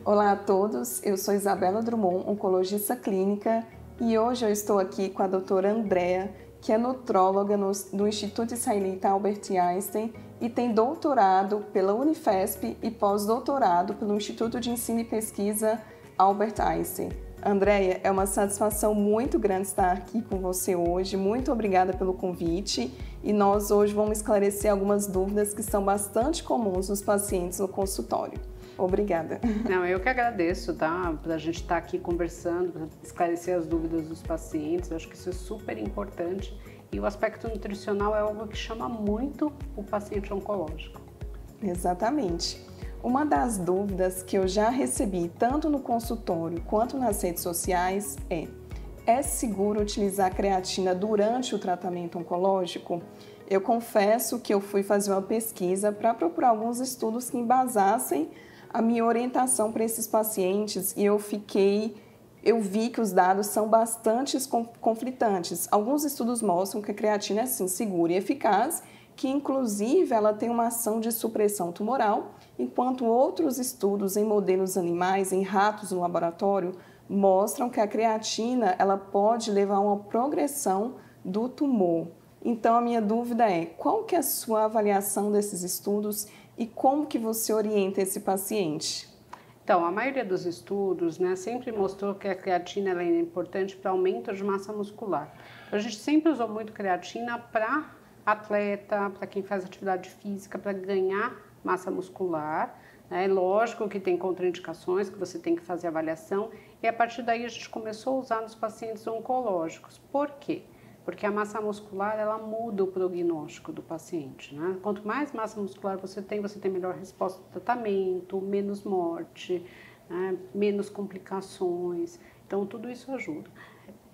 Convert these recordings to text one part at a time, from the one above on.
Olá a todos, eu sou Isabela Drummond, oncologista clínica, e hoje eu estou aqui com a doutora Andrea, que é nutróloga do Instituto Israelita Albert Einstein e tem doutorado pela Unifesp e pós-doutorado pelo Instituto de Ensino e Pesquisa Albert Einstein. Andrea, é uma satisfação muito grande estar aqui com você hoje. Muito obrigada pelo convite e nós hoje vamos esclarecer algumas dúvidas que são bastante comuns nos pacientes no consultório. Obrigada. Não, eu que agradeço, tá? Para a gente estar aqui conversando, para esclarecer as dúvidas dos pacientes. Eu acho que isso é super importante e o aspecto nutricional é algo que chama muito o paciente oncológico. Exatamente. Uma das dúvidas que eu já recebi tanto no consultório quanto nas redes sociais é seguro utilizar creatina durante o tratamento oncológico? Eu confesso que eu fui fazer uma pesquisa para procurar alguns estudos que embasassem a minha orientação para esses pacientes e eu vi que os dados são bastante conflitantes. Alguns estudos mostram que a creatina é sim segura e eficaz, que inclusive ela tem uma ação de supressão tumoral, enquanto outros estudos em modelos animais, em ratos no laboratório, mostram que a creatina ela pode levar a uma progressão do tumor. Então a minha dúvida é, qual que é a sua avaliação desses estudos e como que você orienta esse paciente? Então, a maioria dos estudos, sempre mostrou que a creatina ela é importante para aumento de massa muscular. Então, a gente sempre usou muito creatina para atleta, para quem faz atividade física, para ganhar massa muscular. É lógico que tem contraindicações, que você tem que fazer avaliação, e a partir daí a gente começou a usar nos pacientes oncológicos. Por quê? Porque a massa muscular, ela muda o prognóstico do paciente, né? Quanto mais massa muscular você tem melhor resposta ao tratamento, menos morte, né? Menos complicações. Então, tudo isso ajuda.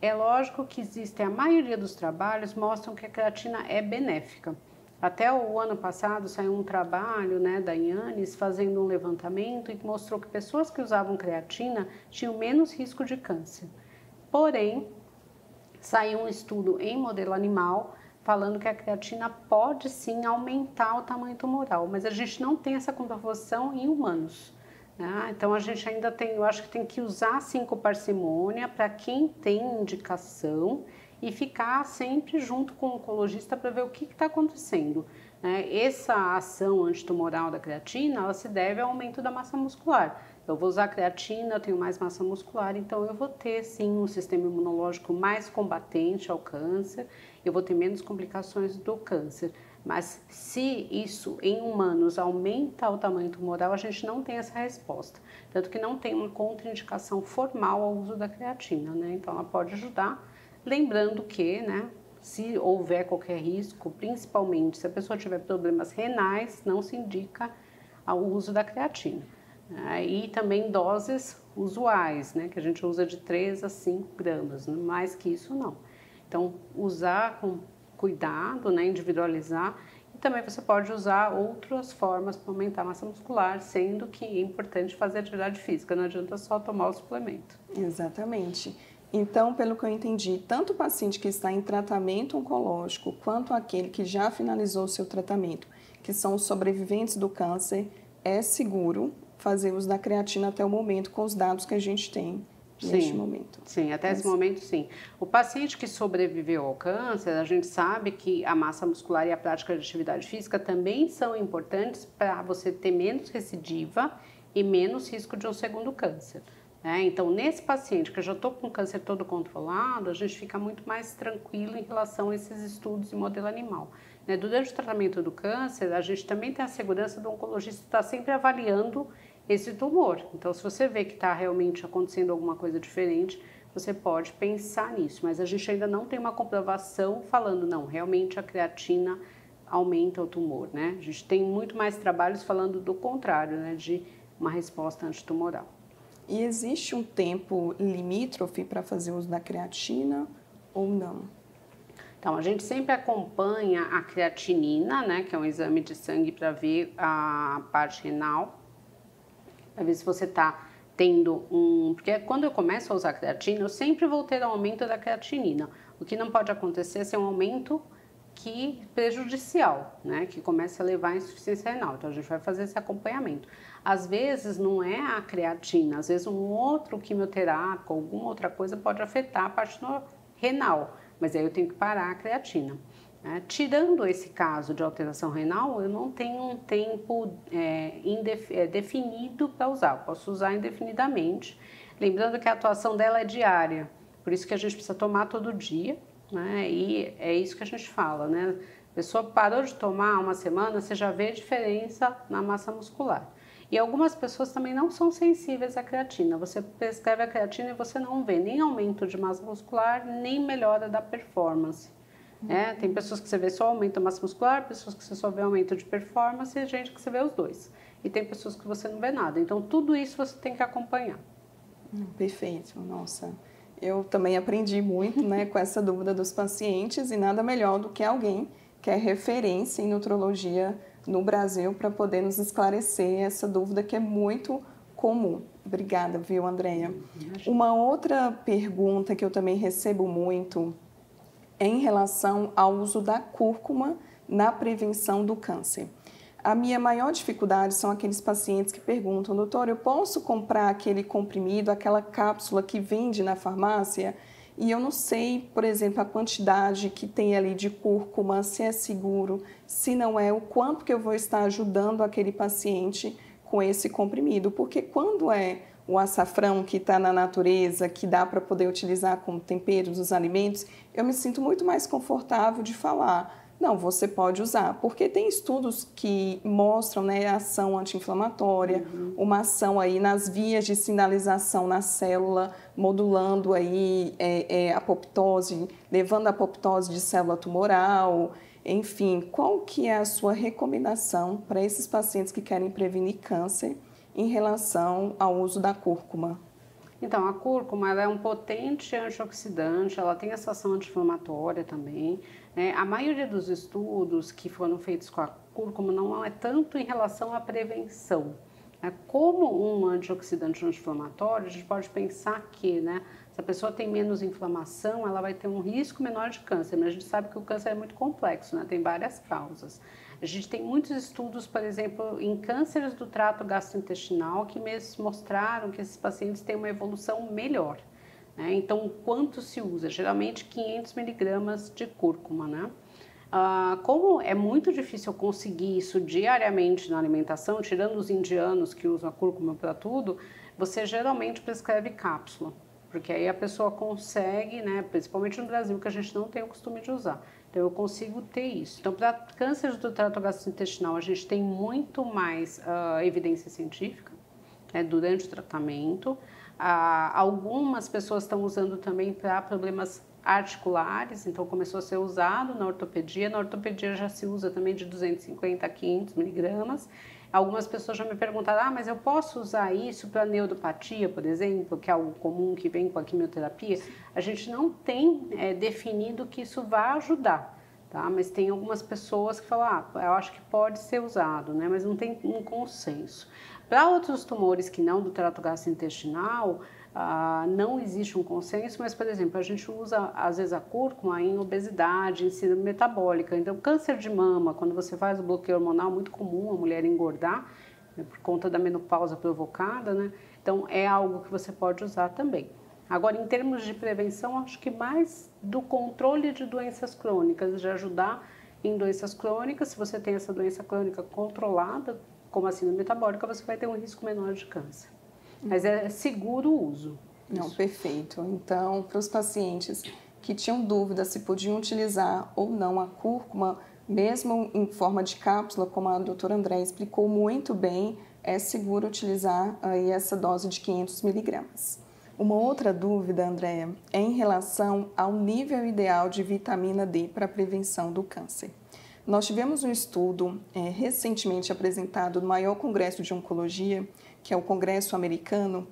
É lógico que existem, a maioria dos trabalhos mostram que a creatina é benéfica. Até o ano passado saiu um trabalho da Yannis fazendo um levantamento e mostrou que pessoas que usavam creatina tinham menos risco de câncer. Porém, saiu um estudo em modelo animal falando que a creatina pode sim aumentar o tamanho tumoral, mas a gente não tem essa comprovação em humanos. Então a gente ainda tem, eu acho que tem que usar sim com parcimônia para quem tem indicação e ficar sempre junto com o oncologista para ver o que está acontecendo. Essa ação antitumoral da creatina, ela se deve ao aumento da massa muscular. Eu vou usar creatina, eu tenho mais massa muscular, então eu vou ter sim um sistema imunológico mais combatente ao câncer, eu vou ter menos complicações do câncer. Mas se isso em humanos aumenta o tamanho tumoral, a gente não tem essa resposta. Tanto que não tem uma contraindicação formal ao uso da creatina, Então ela pode ajudar, lembrando que, se houver qualquer risco, principalmente se a pessoa tiver problemas renais, não se indica o uso da creatina. E também doses usuais, que a gente usa de 3 a 5 gramas, mais que isso não. Então, usar com cuidado, individualizar, e também você pode usar outras formas para aumentar a massa muscular, sendo que é importante fazer atividade física, não adianta só tomar o suplemento. Exatamente. Então, pelo que eu entendi, tanto o paciente que está em tratamento oncológico, quanto aquele que já finalizou o seu tratamento, que são os sobreviventes do câncer, é seguro fazer uso da creatina até o momento, com os dados que a gente tem neste momento. Sim, até esse momento sim. O paciente que sobreviveu ao câncer, a gente sabe que a massa muscular e a prática de atividade física também são importantes para você ter menos recidiva e menos risco de um segundo câncer. Então, nesse paciente que eu já estou com o câncer todo controlado, a gente fica muito mais tranquilo em relação a esses estudos em modelo animal. Durante o tratamento do câncer, a gente também tem a segurança do oncologista estar sempre avaliando esse tumor. Então, se você vê que está realmente acontecendo alguma coisa diferente, você pode pensar nisso. Mas a gente ainda não tem uma comprovação falando, não, realmente a creatina aumenta o tumor, A gente tem muito mais trabalhos falando do contrário, de uma resposta antitumoral. E existe um tempo limítrofe para fazer uso da creatina ou não? Então, a gente sempre acompanha a creatinina, que é um exame de sangue para ver a parte renal, para ver se você está tendo Porque quando eu começo a usar creatina, eu sempre vou ter um aumento da creatinina. O que não pode acontecer é ser um aumento que prejudicial, né? Que comece a levar à insuficiência renal. Então a gente vai fazer esse acompanhamento. Às vezes não é a creatina, às vezes um outro quimioterápico, alguma outra coisa pode afetar a parte renal, mas aí eu tenho que parar a creatina. Tirando esse caso de alteração renal, eu não tenho um tempo definido para usar, eu posso usar indefinidamente. Lembrando que a atuação dela é diária, por isso que a gente precisa tomar todo dia, né? E é isso que a gente fala, né? A pessoa parou de tomar uma semana, você já vê a diferença na massa muscular. E algumas pessoas também não são sensíveis à creatina. Você prescreve a creatina e você não vê nem aumento de massa muscular, nem melhora da performance. Tem pessoas que você vê só aumento da massa muscular, pessoas que você só vê aumento de performance e gente que você vê os dois. E tem pessoas que você não vê nada. Então, tudo isso você tem que acompanhar. Perfeito, nossa. Eu também aprendi muito, né, com essa dúvida dos pacientes e nada melhor do que alguém que é referência em nutrologia no Brasil para poder nos esclarecer essa dúvida que é muito comum. Obrigada, viu, Andréia? Uma outra pergunta que eu também recebo muito é em relação ao uso da cúrcuma na prevenção do câncer. A minha maior dificuldade são aqueles pacientes que perguntam: doutor, eu posso comprar aquele comprimido, aquela cápsula que vende na farmácia? E eu não sei, por exemplo, a quantidade que tem ali de cúrcuma, se é seguro, se não é, o quanto que eu vou estar ajudando aquele paciente com esse comprimido. Porque quando é o açafrão que está na natureza, que dá para poder utilizar como tempero dos alimentos, eu me sinto muito mais confortável de falar: não, você pode usar, porque tem estudos que mostram, né, a ação anti-inflamatória, uma ação aí nas vias de sinalização na célula, modulando aí a apoptose, levando a apoptose de célula tumoral. Enfim, qual que é a sua recomendação para esses pacientes que querem prevenir câncer em relação ao uso da cúrcuma? Então, a cúrcuma ela é um potente antioxidante, ela tem essa ação anti-inflamatória também. A maioria dos estudos que foram feitos com a cúrcuma não é tanto em relação à prevenção. Como um antioxidante anti-inflamatório, a gente pode pensar que, se a pessoa tem menos inflamação, ela vai ter um risco menor de câncer, mas a gente sabe que o câncer é muito complexo, tem várias causas. A gente tem muitos estudos, por exemplo, em cânceres do trato gastrointestinal, que mesmo mostraram que esses pacientes têm uma evolução melhor. Então, quanto se usa? Geralmente 500 miligramas de cúrcuma, Como é muito difícil conseguir isso diariamente na alimentação, tirando os indianos que usam a cúrcuma para tudo, você geralmente prescreve cápsula, porque aí a pessoa consegue, principalmente no Brasil, que a gente não tem o costume de usar. Então, eu consigo ter isso. Então, para câncer do trato gastrointestinal, a gente tem muito mais evidência científica durante o tratamento. Algumas pessoas estão usando também para problemas articulares, então começou a ser usado na ortopedia. Na ortopedia já se usa também de 250 a 500 miligramas. Algumas pessoas já me perguntaram: mas eu posso usar isso para neuropatia, por exemplo, que é algo comum que vem com a quimioterapia? A gente não tem definido que isso vai ajudar, mas tem algumas pessoas que falam: eu acho que pode ser usado, mas não tem um consenso. Para outros tumores que não do trato gastrointestinal, não existe um consenso, mas, por exemplo, a gente usa, às vezes, a cúrcuma em obesidade, em síndrome metabólica. Então, câncer de mama, quando você faz o bloqueio hormonal, é muito comum a mulher engordar, por conta da menopausa provocada, Então, é algo que você pode usar também. Agora, em termos de prevenção, acho que mais do controle de doenças crônicas, de ajudar em doenças crônicas. Se você tem essa doença crônica controlada, como a síndrome metabólica, você vai ter um risco menor de câncer. Mas é seguro o uso. Não, perfeito. Então, para os pacientes que tinham dúvida se podiam utilizar ou não a cúrcuma, mesmo em forma de cápsula, como a doutora Andréia explicou muito bem, é seguro utilizar aí essa dose de 500 miligramas. Uma outra dúvida, Andréia, é em relação ao nível ideal de vitamina D para a prevenção do câncer. Nós tivemos um estudo recentemente apresentado no maior congresso de oncologia, que é o Congresso Americano,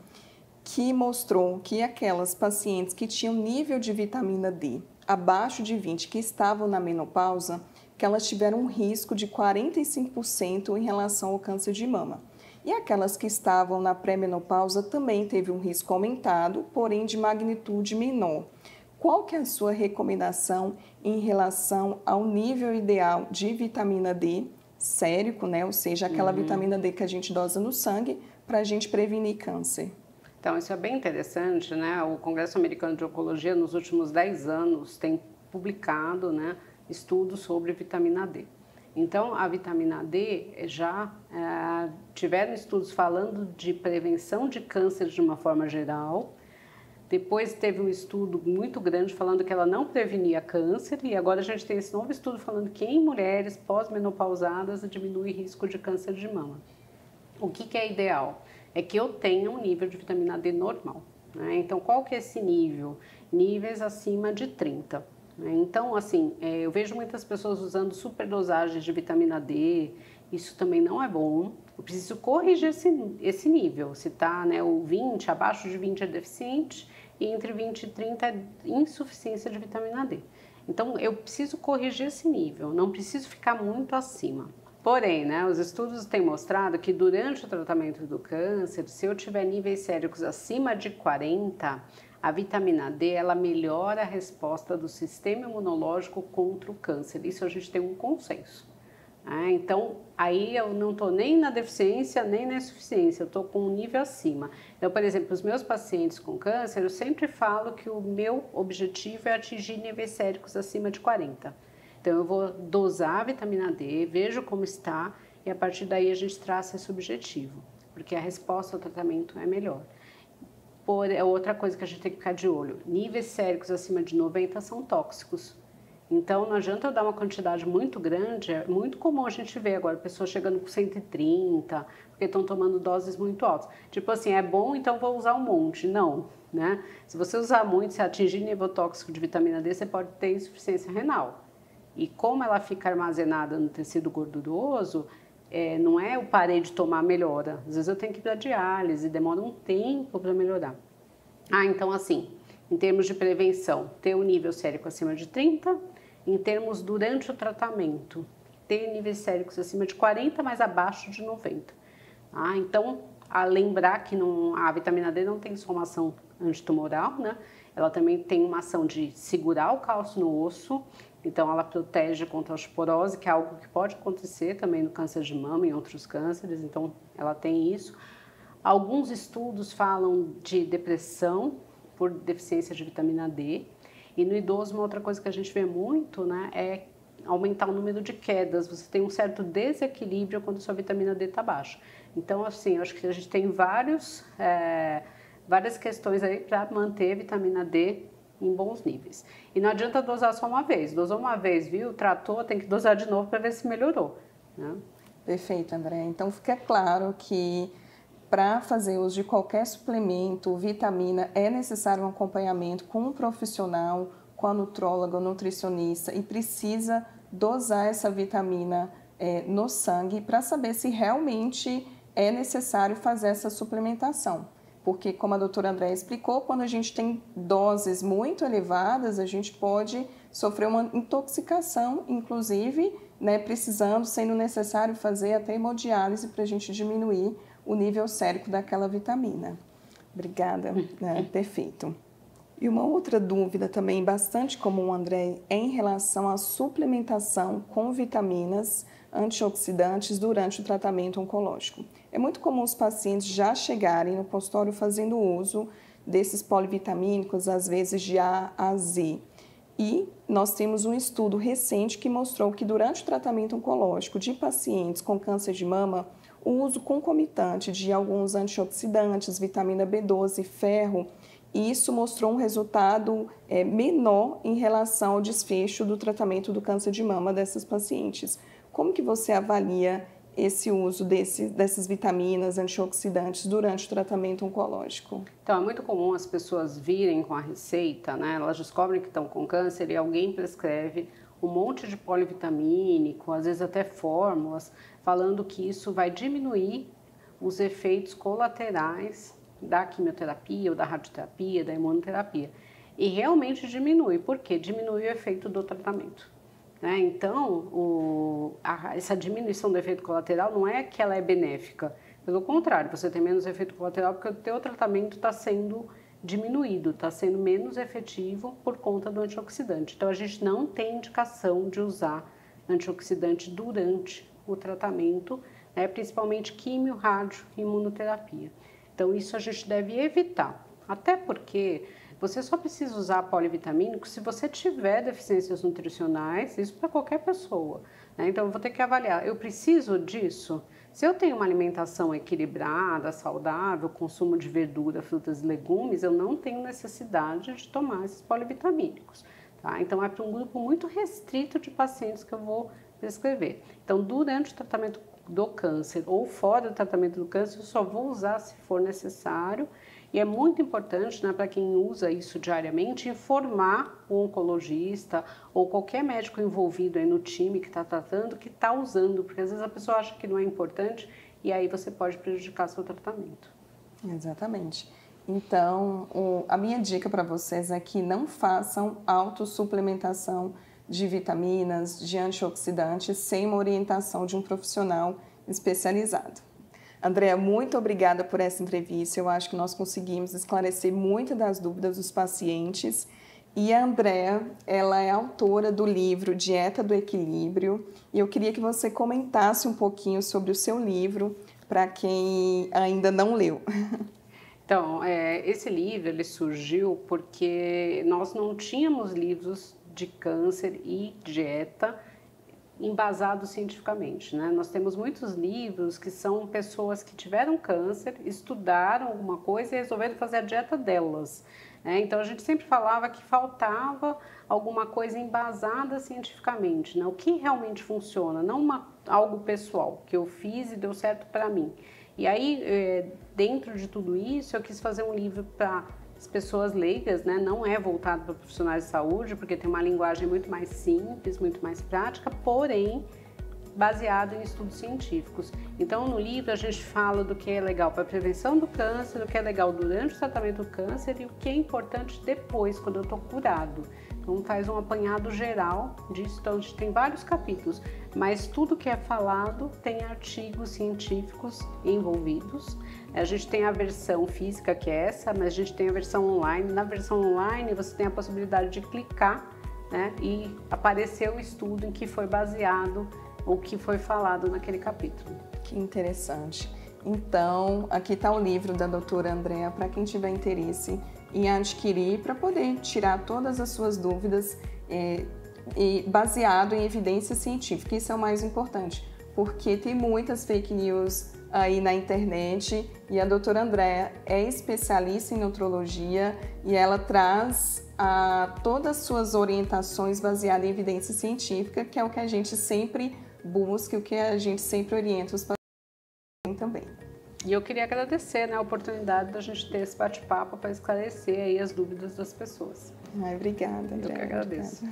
que mostrou que aquelas pacientes que tinham nível de vitamina D abaixo de 20, que estavam na menopausa, que elas tiveram um risco de 45% em relação ao câncer de mama. E aquelas que estavam na pré-menopausa também teve um risco aumentado, porém de magnitude menor. Qual que é a sua recomendação em relação ao nível ideal de vitamina D sérico, né? Ou seja, aquela vitamina D que a gente dosa no sangue para a gente prevenir câncer? Então, isso é bem interessante, né? O Congresso Americano de Oncologia, nos últimos 10 anos, tem publicado, né, estudos sobre vitamina D. Então, a vitamina D já tiveram estudos falando de prevenção de câncer de uma forma geral. Depois teve um estudo muito grande falando que ela não prevenia câncer, e agora a gente tem esse novo estudo falando que em mulheres pós-menopausadas diminui risco de câncer de mama. O que é ideal? É que eu tenha um nível de vitamina D normal, né? Então, qual que é esse nível? Níveis acima de 30. Né? Então, assim, eu vejo muitas pessoas usando superdosagens de vitamina D, isso também não é bom. Eu preciso corrigir esse nível, se está, né, o 20, abaixo de 20 é deficiente, e entre 20 e 30 é insuficiência de vitamina D. Então, eu preciso corrigir esse nível, não preciso ficar muito acima. Porém, né, os estudos têm mostrado que durante o tratamento do câncer, se eu tiver níveis séricos acima de 40, a vitamina D ela melhora a resposta do sistema imunológico contra o câncer. Isso a gente tem um consenso. Então, aí eu não estou nem na deficiência, nem na insuficiência, eu estou com um nível acima. Então, por exemplo, os meus pacientes com câncer, eu sempre falo que o meu objetivo é atingir níveis séricos acima de 40. Então, eu vou dosar a vitamina D, vejo como está e a partir daí a gente traça esse objetivo, porque a resposta ao tratamento é melhor. Outra coisa que a gente tem que ficar de olho, níveis séricos acima de 90 são tóxicos. Então, não adianta eu dar uma quantidade muito grande, é muito comum a gente ver agora pessoas chegando com 130, porque estão tomando doses muito altas. Tipo assim, é bom, então vou usar um monte. Não, né? Se você usar muito, se atingir nível tóxico de vitamina D, você pode ter insuficiência renal. E como ela fica armazenada no tecido gorduroso, não é eu parei de tomar, melhora. Às vezes eu tenho que ir para diálise, demora um tempo para melhorar. Então assim, em termos de prevenção, ter um nível sérico acima de 30, em termos durante o tratamento, ter níveis séricos acima de 40, mas abaixo de 90. Então, a lembrar que a vitamina D não tem só uma ação antitumoral, né? Ela também tem uma ação de segurar o cálcio no osso, então ela protege contra a osteoporose, que é algo que pode acontecer também no câncer de mama e em outros cânceres, então ela tem isso. Alguns estudos falam de depressão por deficiência de vitamina D, e no idoso uma outra coisa que a gente vê muito, né, é aumentar o número de quedas. Você tem um certo desequilíbrio quando sua vitamina D está baixa. Então, assim, eu acho que a gente tem várias questões aí para manter a vitamina D em bons níveis. E não adianta dosar só uma vez. Dosou uma vez, viu? Tratou, tem que dosar de novo para ver se melhorou, né? Perfeito, André. Então, fica claro que para fazer uso de qualquer suplemento, vitamina, é necessário um acompanhamento com um profissional, com a nutróloga, o nutricionista, e precisa dosar essa vitamina no sangue para saber se realmente é necessário fazer essa suplementação. Porque, como a doutora André explicou, quando a gente tem doses muito elevadas, a gente pode sofrer uma intoxicação, inclusive, né, sendo necessário fazer até hemodiálise para a gente diminuir o nível sérico daquela vitamina. Obrigada, né? Perfeito. E uma outra dúvida também bastante comum, André, é em relação à suplementação com vitaminas antioxidantes durante o tratamento oncológico. É muito comum os pacientes já chegarem no consultório fazendo uso desses polivitamínicos, às vezes de A a Z. E nós temos um estudo recente que mostrou que durante o tratamento oncológico de pacientes com câncer de mama, o uso concomitante de alguns antioxidantes, vitamina B12 e ferro, isso mostrou um resultado menor em relação ao desfecho do tratamento do câncer de mama dessas pacientes. Como que você avalia esse uso dessas vitaminas antioxidantes durante o tratamento oncológico? Então, é muito comum as pessoas virem com a receita, né? Elas descobrem que estão com câncer e alguém prescreve um monte de polivitamínico, às vezes até fórmulas, falando que isso vai diminuir os efeitos colaterais da quimioterapia ou da radioterapia, da imunoterapia. E realmente diminui, porque diminui o efeito do tratamento. Né? Então, essa diminuição do efeito colateral não é que ela é benéfica, pelo contrário, você tem menos efeito colateral porque o teu tratamento está sendo diminuído, está sendo menos efetivo por conta do antioxidante. Então, a gente não tem indicação de usar antioxidante durante o tratamento, né, principalmente químio, rádio e imunoterapia. Então, isso a gente deve evitar, até porque você só precisa usar polivitamínico se você tiver deficiências nutricionais, isso para qualquer pessoa, né? Então, eu vou ter que avaliar, eu preciso disso? Se eu tenho uma alimentação equilibrada, saudável, consumo de verdura, frutas e legumes, eu não tenho necessidade de tomar esses polivitamínicos, tá? Então, é para um grupo muito restrito de pacientes que eu vou prescrever. Então, durante o tratamento do câncer ou fora do tratamento do câncer, eu só vou usar se for necessário. E é muito importante, né, para quem usa isso diariamente, informar o oncologista ou qualquer médico envolvido aí no time que está tratando, que está usando, porque às vezes a pessoa acha que não é importante e aí você pode prejudicar seu tratamento. Exatamente. Então, a minha dica para vocês é que não façam autossuplementação de vitaminas, de antioxidantes, sem uma orientação de um profissional especializado. Andréa, muito obrigada por essa entrevista. Eu acho que nós conseguimos esclarecer muitas das dúvidas dos pacientes. E a Andréa, ela é autora do livro Dieta do Equilíbrio. E eu queria que você comentasse um pouquinho sobre o seu livro, para quem ainda não leu. Então, esse livro ele surgiu porque nós não tínhamos livros de câncer e dieta embasados cientificamente, né? Nós temos muitos livros que são pessoas que tiveram câncer, estudaram alguma coisa e resolveram fazer a dieta delas, né? Então a gente sempre falava que faltava alguma coisa embasada cientificamente, né? O que realmente funciona, não algo pessoal que eu fiz e deu certo para mim. E aí, dentro de tudo isso, eu quis fazer um livro para as pessoas leigas, né? Não é voltado para profissionais de saúde, porque tem uma linguagem muito mais simples, muito mais prática, porém baseado em estudos científicos. Então, no livro a gente fala do que é legal para a prevenção do câncer, do que é legal durante o tratamento do câncer e o que é importante depois, quando eu estou curado. Então, faz um apanhado geral disso. Então, a gente tem vários capítulos, mas tudo que é falado tem artigos científicos envolvidos. A gente tem a versão física, que é essa, mas a gente tem a versão online. Na versão online, você tem a possibilidade de clicar, né, e aparecer o estudo em que foi baseado o que foi falado naquele capítulo. Que interessante. Então, aqui está o livro da doutora Andréa para quem tiver interesse em adquirir, para poder tirar todas as suas dúvidas e baseado em evidência científica. Isso é o mais importante, porque tem muitas fake news aí na internet e a doutora Andréa é especialista em nutrologia e ela traz todas as suas orientações baseadas em evidência científica, que é o que a gente sempre busca, o que a gente sempre orienta os pacientes também. E eu queria agradecer, né, a oportunidade da gente ter esse bate-papo para esclarecer aí as dúvidas das pessoas. Obrigada, Andréa. Eu que agradeço.